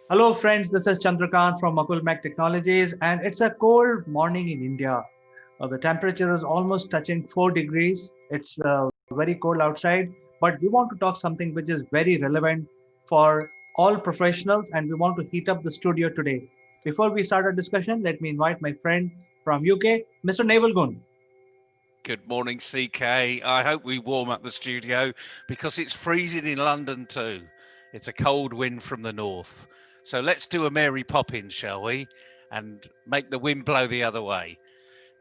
Hello, friends. This is Chandrakant from Akulmach Technologies, and it's a cold morning in India. The temperature is almost touching 4 degrees. It's very cold outside, but we want to talk something which is very relevant for all professionals, and we want to heat up the studio today. Before we start our discussion, let me invite my friend from UK, Mr. Neville. Good morning, CK. I hope we warm up the studio because it's freezing in London too. It's a cold wind from the north. So let's do a Mary Poppins, shall we? And make the wind blow the other way.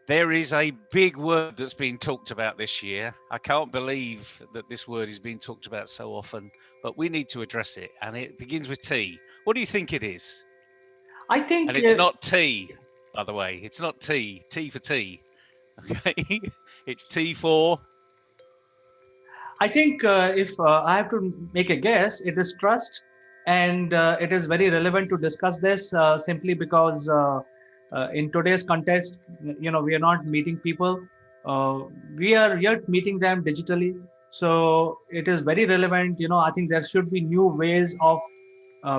There is a big word that's been talked about this year. I can't believe that this word is being talked about so often, but we need to address it. And it begins with T. What do you think it is? I And think it's not tea, by the way. It's not tea. Tea for tea. Okay. It's T4. if I have to make a guess, it is trust, and it is very relevant to discuss this simply because in today's context, we are not meeting people. Uh, we are yet meeting them digitally, so it is very relevant. I think there should be new ways of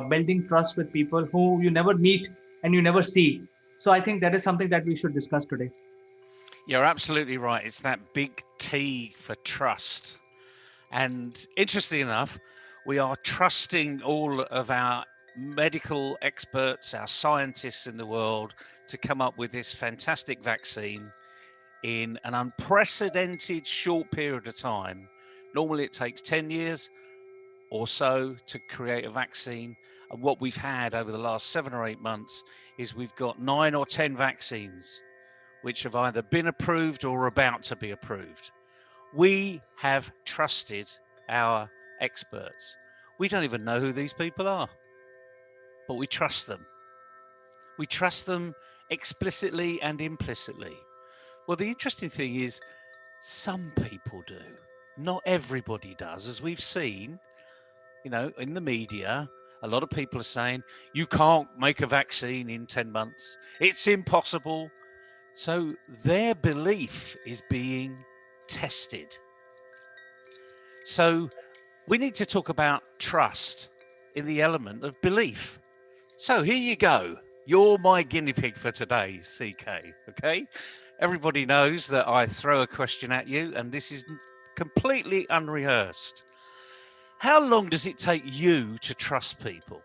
building trust with people who you never meet and you never see. So I think that is something that we should discuss today. You're absolutely right. It's that big T for trust. And interestingly enough, we are trusting all of our medical experts, our scientists in the world to come up with this fantastic vaccine in an unprecedented short period of time. Normally, it takes 10 years or so to create a vaccine. And what we've had over the last 7 or 8 months is we've got 9 or 10 vaccines which have either been approved or are about to be approved. We have trusted our experts. We don't even know who these people are, but we trust them. We trust them explicitly and implicitly. Well, the interesting thing is, some people do. Not everybody does. As we've seen, in the media, a lot of people are saying, you can't make a vaccine in 10 months. It's impossible. So their belief is being tested. So we need to talk about trust in the element of belief. So here you go. You're my guinea pig for today, CK. Okay. Everybody knows that I throw a question at you, and this is completely unrehearsed. How long does it take you to trust people?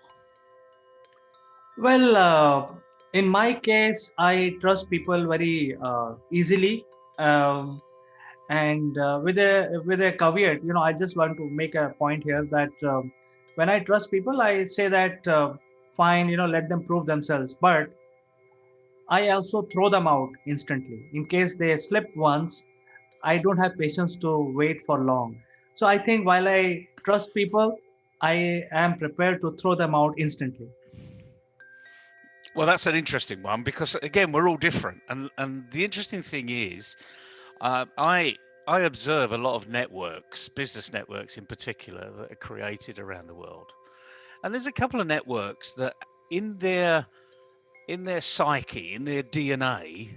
Well, in my case, I trust people very easily, um, and with a caveat. I just want to make a point here that when I trust people, I say that fine, let them prove themselves, but I also throw them out instantly in case they slip once. I don't have patience to wait for long. So I think while I trust people, I am prepared to throw them out instantly. Well, that's an interesting one because again, we're all different, and the interesting thing is, I observe a lot of networks, business networks in particular, that are created around the world, and there's a couple of networks that in their psyche, in their DNA,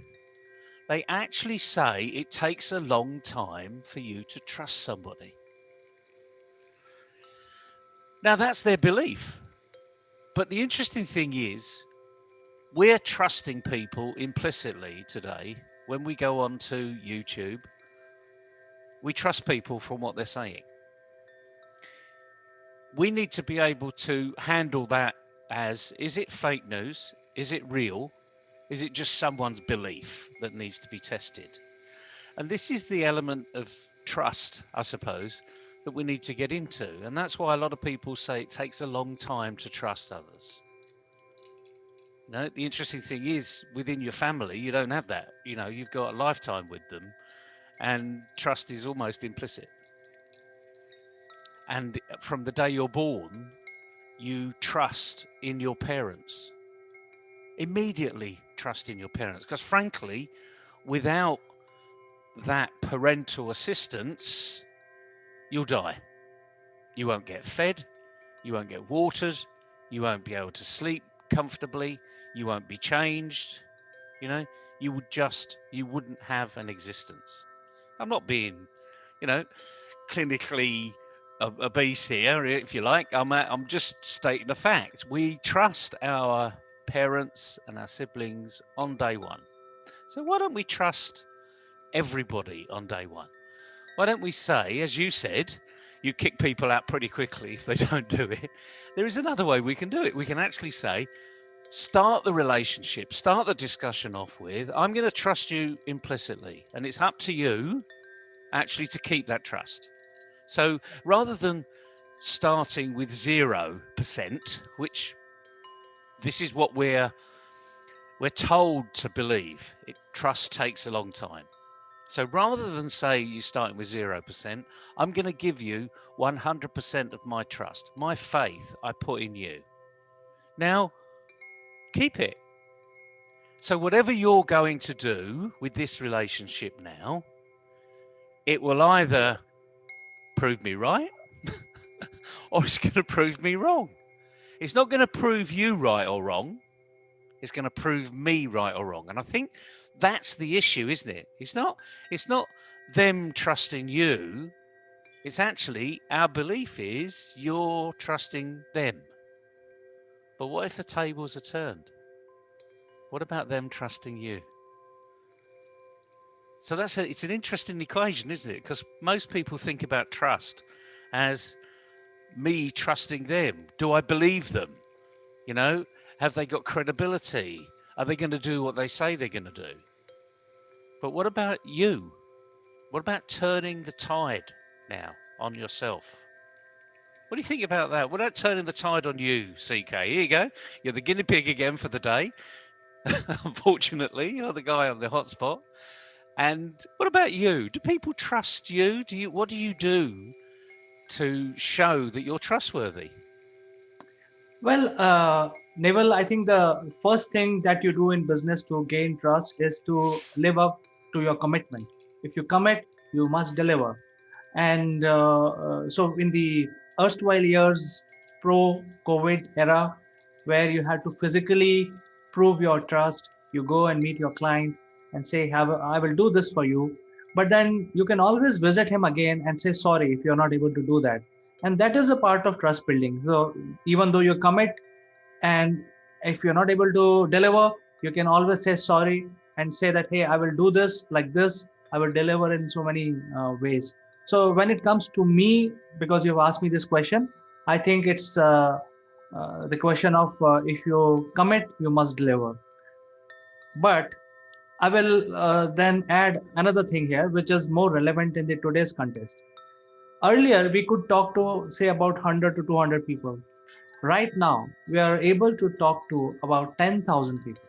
they actually say it takes a long time for you to trust somebody. Now that's their belief, but the interesting thing is, we're trusting people implicitly today when we go on to YouTube. We trust people from what they're saying. We need to be able to handle that as, is it fake news? Is it real? Is it just someone's belief that needs to be tested? And this is the element of trust, I suppose, that we need to get into. And that's why a lot of people say it takes a long time to trust others. The interesting thing is, within your family, you don't have that. You've got a lifetime with them, and trust is almost implicit. And from the day you're born, you trust in your parents. Immediately trust in your parents. Because frankly, without that parental assistance, you'll die. You won't get fed, you won't get watered, you won't be able to sleep comfortably, you won't be changed. You know, you wouldn't have an existence. I'm not being, you know, clinically obese here, if you like. I'm just stating a fact. We trust our parents and our siblings on day one. So why don't we trust everybody on day one? Why don't we say, as you said, you kick people out pretty quickly if they don't do it? There is another way we can do it. We can actually say, start the relationship, start the discussion off with, I'm going to trust you implicitly. And it's up to you actually to keep that trust. So rather than starting with 0%, which this is what we're told to believe, trust takes a long time. So rather than say you're starting with 0%, I'm going to give you 100% of my trust, my faith I put in you. Now, keep it. So whatever you're going to do with this relationship now, it will either prove me right or it's going to prove me wrong. It's not going to prove you right or wrong. It's going to prove me right or wrong. And I think that's the issue, isn't it? It's not them trusting you. It's actually our belief is you're trusting them. But what if the tables are turned? What about them trusting you? So it's an interesting equation, isn't it? Because most people think about trust as me trusting them. Do I believe them? You know, have they got credibility? Are they going to do what they say they're going to do? But what about you? What about turning the tide now on yourself? What do you think about that? What about turning the tide on you, CK? Here you go. You're the guinea pig again for the day. Unfortunately, you're the guy on the hotspot. And what about you? Do people trust you? What do you do to show that you're trustworthy? Well, Neville, I think the first thing that you do in business to gain trust is to live up to your commitment. If you commit, you must deliver. And so, in the erstwhile years, pro COVID era, where you had to physically prove your trust, you go and meet your client and say, I will do this for you. But then you can always visit him again and say sorry if you're not able to do that. And that is a part of trust building. So, even though you commit, and if you're not able to deliver, you can always say sorry and say that, hey, I will do this like this. I will deliver in so many ways. So when it comes to me, because you've asked me this question, I think it's the question of if you commit, you must deliver. But I will then add another thing here, which is more relevant in the today's context. Earlier, we could talk to, say, about 100 to 200 people. Right now, we are able to talk to about 10,000 people.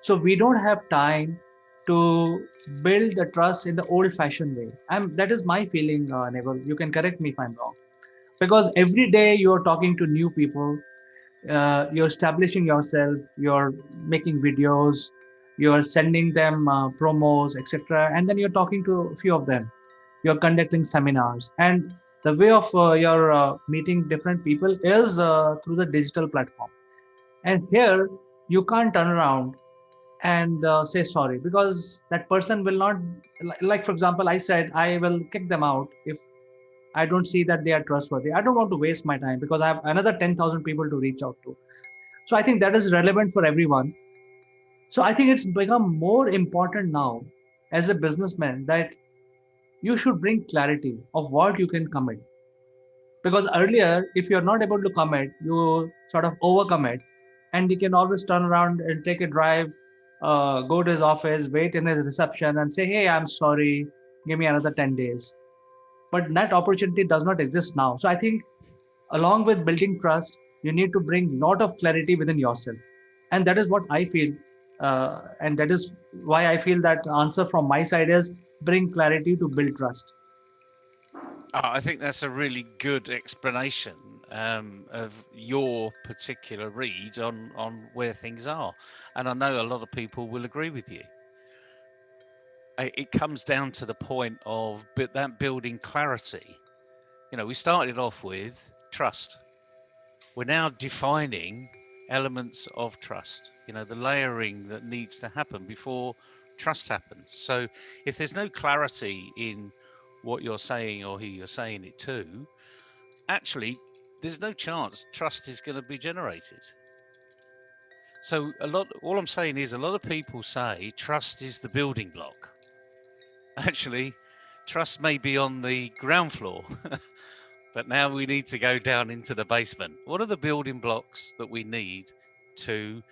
So we don't have time to build the trust in the old fashioned way. That is my feeling, Neville. You can correct me if I'm wrong. Because every day you're talking to new people, you're establishing yourself, you're making videos, you're sending them promos, etc. And then you're talking to a few of them. You're conducting seminars. And the way of your meeting different people is through the digital platform. And here you can't turn around and say sorry, because that person will not, like for example, I said I will kick them out if I don't see that they are trustworthy. I don't want to waste my time because I have another 10,000 people to reach out to. So I think that is relevant for everyone. So I think it's become more important now as a businessman that you should bring clarity of what you can commit. Because earlier, if you're not able to commit, you sort of overcommit, and you can always turn around and take a drive, go to his office, wait in his reception, and say, "Hey, I'm sorry, give me another 10 days." But that opportunity does not exist now. So I think, along with building trust, you need to bring a lot of clarity within yourself, and that is what I feel, and that is why I feel that answer from my side is bring clarity to build trust. I think that's a really good explanation of your particular read on where things are. And I know a lot of people will agree with you. It comes down to the point of that building clarity. You know, we started off with trust. We're now defining elements of trust, you know, the layering that needs to happen before trust happens. So if there's no clarity in what you're saying or who you're saying it to, actually, there's no chance trust is going to be generated. So all I'm saying is a lot of people say trust is the building block. Actually, trust may be on the ground floor, but now we need to go down into the basement. What are the building blocks that we need to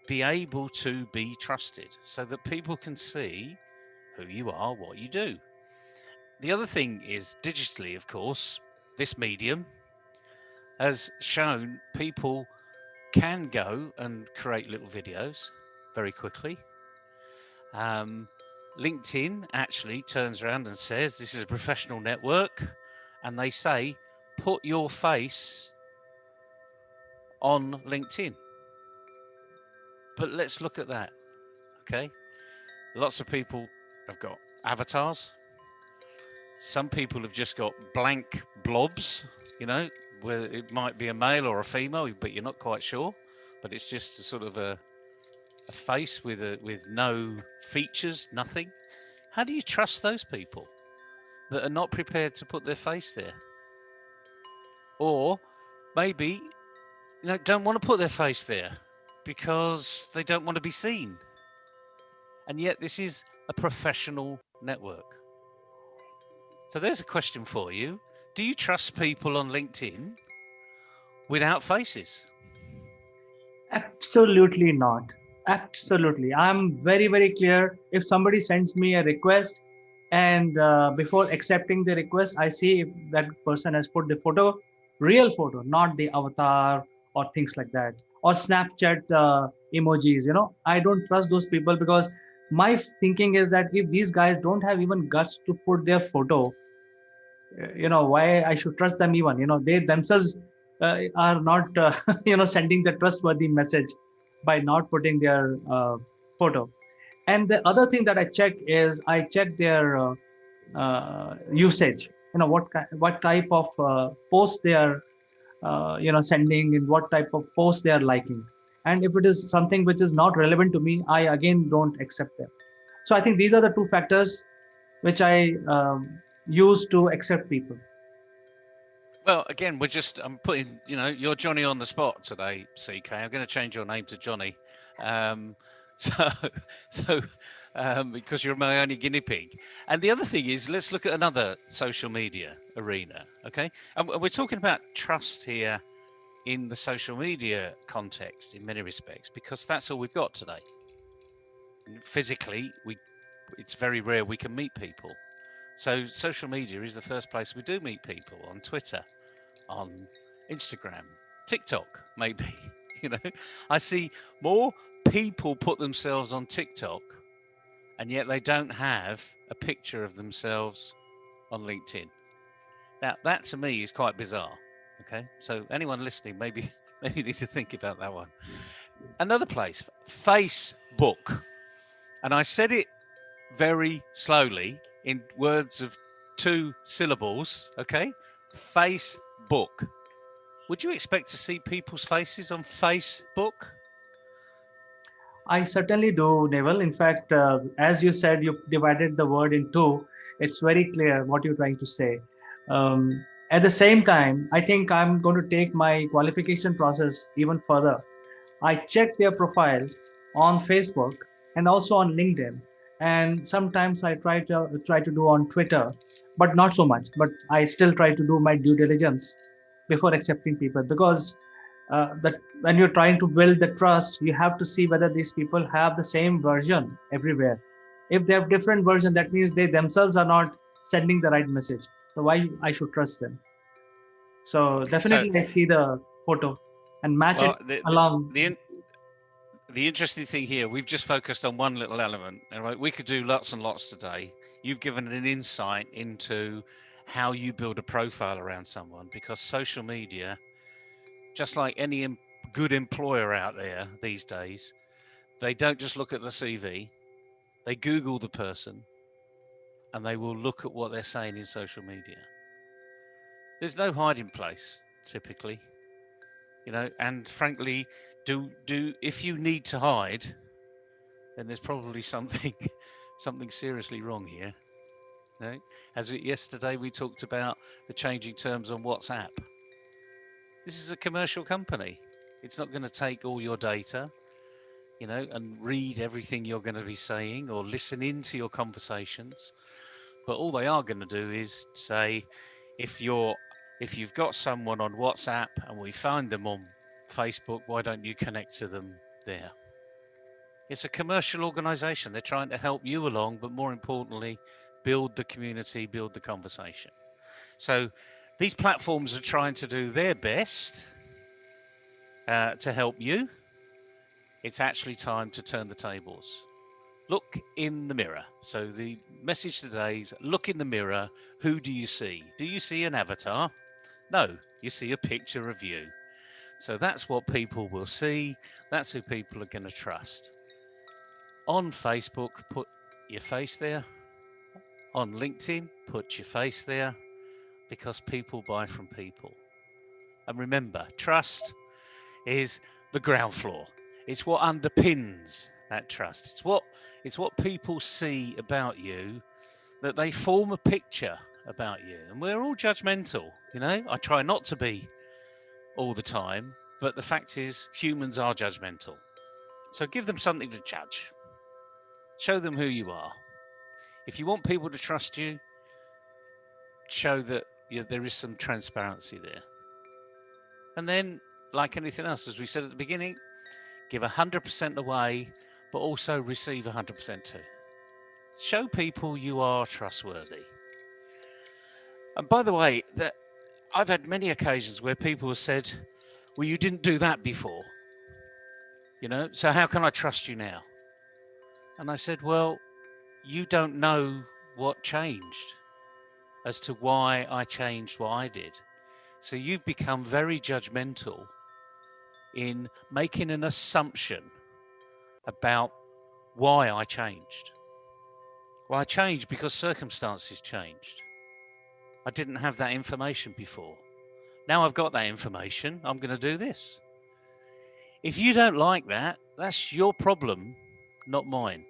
be able to be trusted so that people can see who you are, what you do? The other thing is digitally, of course, this medium has shown people can go and create little videos very quickly. Um, LinkedIn actually turns around and says this is a professional network, and they say put your face on LinkedIn. But let's look at that. Okay, lots of people have got avatars. Some people have just got blank blobs, you know, where it might be a male or a female, but you're not quite sure. But it's just a sort of a face with no features, nothing. How do you trust those people that are not prepared to put their face there? Or maybe don't want to put their face there because they don't want to be seen. And yet this is a professional network. So there's a question for you. Do you trust people on LinkedIn without faces? Absolutely not. Absolutely. I'm very, very clear. If somebody sends me a request and before accepting the request, I see if that person has put the photo, real photo, not the avatar or things like that, or Snapchat emojis. I don't trust those people because my thinking is that if these guys don't have even guts to put their photo, why I should trust them even. They themselves are not sending the trustworthy message by not putting their photo. And the other thing that I check is I check their usage. What type of post they are sending, and what type of post they are liking. And if it is something which is not relevant to me, I again don't accept them. So I think these are the two factors which I use to accept people. Well, again, I'm putting, you're Johnny on the spot today, CK. I'm going to change your name to Johnny. Um, so, so because you're my only guinea pig. And the other thing is, let's look at another social media arena, okay? And we're talking about trust here in the social media context in many respects, because that's all we've got today. Physically, it's very rare we can meet people. So social media is the first place we do meet people, on Twitter, on Instagram, TikTok, maybe. You know, I see more people put themselves on TikTok, and yet they don't have a picture of themselves on LinkedIn. Now, that to me is quite bizarre. Okay, so anyone listening, maybe maybe need to think about that one. Another place, Facebook, and I said it very slowly in words of 2 syllables. Okay, Facebook. Would you expect to see people's faces on Facebook? I certainly do, Neville. In fact, as you said, you divided the word in two. It's very clear what you're trying to say. At the same time, I think I'm going to take my qualification process even further. I check their profile on Facebook and also on LinkedIn, and sometimes I try to do on Twitter, but not so much. But I still try to do my due diligence before accepting people, because that when you're trying to build the trust, you have to see whether these people have the same version everywhere. If they have different version, that means they themselves are not sending the right message. So why I should trust them? So So, definitely I see the photo and match it well, the the, along. the the interesting thing here, we've just focused on one little element, and right, we could do lots and lots today. You've given an insight into how you build a profile around someone, because social media, just like any good employer out there these days, they don't just look at the CV, they Google the person, and they will look at what they're saying in social media. There's no hiding place typically, and frankly, do if you need to hide, then there's probably something something seriously wrong here. Yesterday we talked about the changing terms on WhatsApp. This is a commercial company. It's not going to take all your data, and read everything you're going to be saying or listen into your conversations. But all they are going to do is say, if you've got someone on WhatsApp and we find them on Facebook, why don't you connect to them there? It's a commercial organization. They're trying to help you along, but more importantly, build the community, build the conversation. So these platforms are trying to do their best to help you. It's actually time to turn the tables. Look in the mirror. So the message today is look in the mirror. Who do you see? Do you see an avatar? No, you see a picture of you. So that's what people will see. That's who people are going to trust. On Facebook, put your face there. On LinkedIn, put your face there, because people buy from people. And remember, trust is the ground floor. It's what underpins that trust. It's what people see about you, that they form a picture about you. And we're all judgmental, I try not to be all the time, but the fact is humans are judgmental. So give them something to judge. Show them who you are. If you want people to trust you, show that there is some transparency there. And then, like anything else, as we said at the beginning, give 100% away, but also receive 100% too. Show people you are trustworthy. And by the way, that I've had many occasions where people have said, well, you didn't do that before, so how can I trust you now? And I said, well, you don't know what changed as to why I changed what I did. So you've become very judgmental in making an assumption about why I changed. Well, I changed because circumstances changed. I didn't have that information before. Now I've got that information, I'm going to do this. If you don't like that, that's your problem, not mine.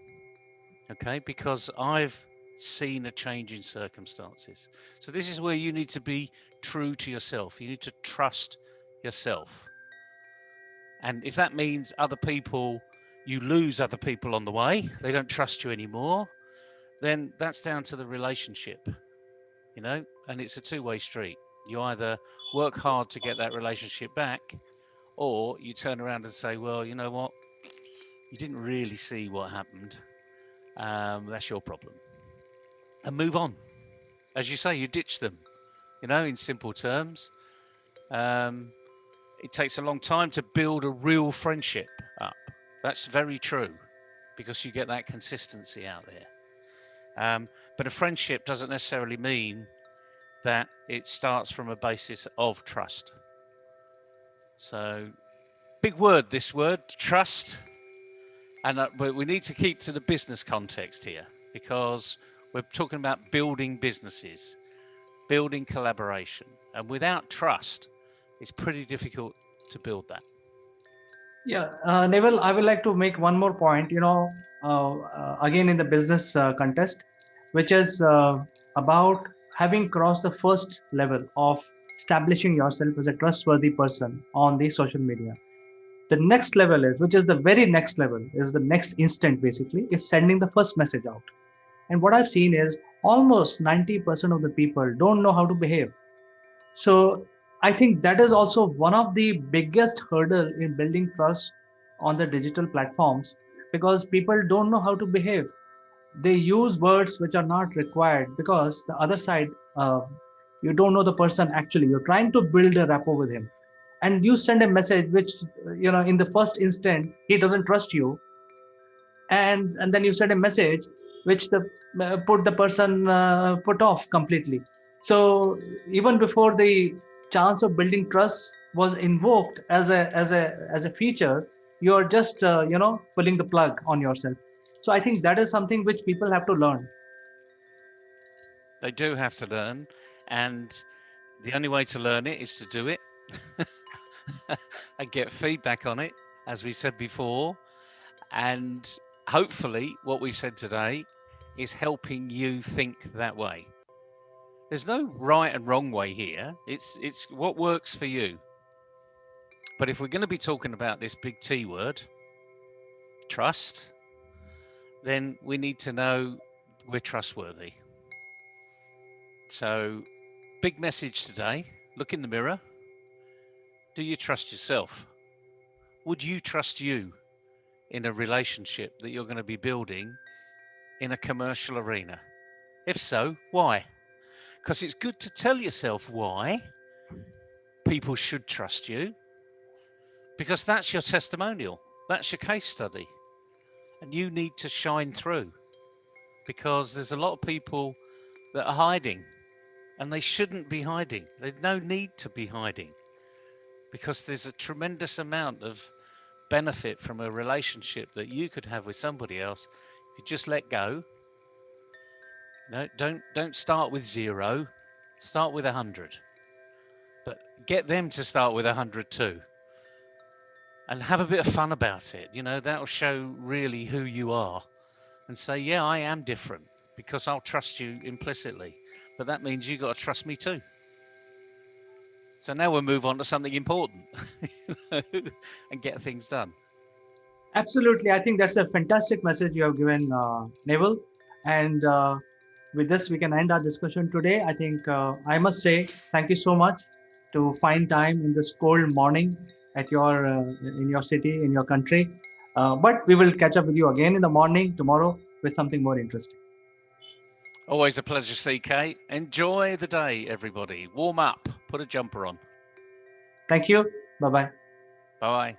Okay? Because I've seen a change in circumstances. So this is where you need to be true to yourself. You need to trust yourself. And if that means you lose other people on the way, they don't trust you anymore, then that's down to the relationship, and it's a two-way street. You either work hard to get that relationship back, or you turn around and say, well, you know what? You didn't really see what happened. That's your problem. And move on. As you say, you ditch them, in simple terms. It takes a long time to build a real friendship up. That's very true, because you get that consistency out there. But a friendship doesn't necessarily mean that it starts from a basis of trust. So, big word, this word, trust. And we need to keep to the business context here, because we're talking about building businesses, building collaboration. And without trust, it's pretty difficult to build that. Yeah, Neville, I would like to make one more point, again in the business context, which is about having crossed the first level of establishing yourself as a trustworthy person on the social media. The next level is, which is the very next level, is the next instant basically, is sending the first message out. And what I've seen is almost 90% of the people don't know how to behave. So I think that is also one of the biggest hurdle in building trust on the digital platforms, because people don't know how to behave. They use words which are not required, because the other side, you don't know the person actually. You're trying to build a rapport with him, and you send a message which, in the first instant he doesn't trust you, and then you send a message which put the person put off completely. So even before the chance of building trust was invoked as a feature, you are just pulling the plug on yourself. So I think that is something which people have to learn. They do have to learn, and the only way to learn it is to do it and get feedback on it, as we said before. And hopefully, what we've said today is helping you think that way. There's no right and wrong way here. It's what works for you. But if we're going to be talking about this big T word, trust, then we need to know we're trustworthy. So, big message today, look in the mirror. Do you trust yourself? Would you trust you in a relationship that you're going to be building in a commercial arena? If so, why? Because it's good to tell yourself why people should trust you, because that's your testimonial, that's your case study, and you need to shine through, because there's a lot of people that are hiding, and they shouldn't be hiding. There's no need to be hiding, because there's a tremendous amount of benefit from a relationship that you could have with somebody else if you just let go. No, don't start with 0, start with 100, but get them to start with 100 too, and have a bit of fun about it. That'll show really who you are, and say, yeah, I am different, because I'll trust you implicitly, but that means you got to trust me too. So now we'll move on to something important and get things done. Absolutely. I think that's a fantastic message you have given, Neville. And with this, we can end our discussion today. I think I must say thank you so much to find time in this cold morning at in your city, in your country. But we will catch up with you again in the morning tomorrow with something more interesting. Always a pleasure, CK. Enjoy the day, everybody. Warm up, put a jumper on. Thank you. Bye bye. Bye bye.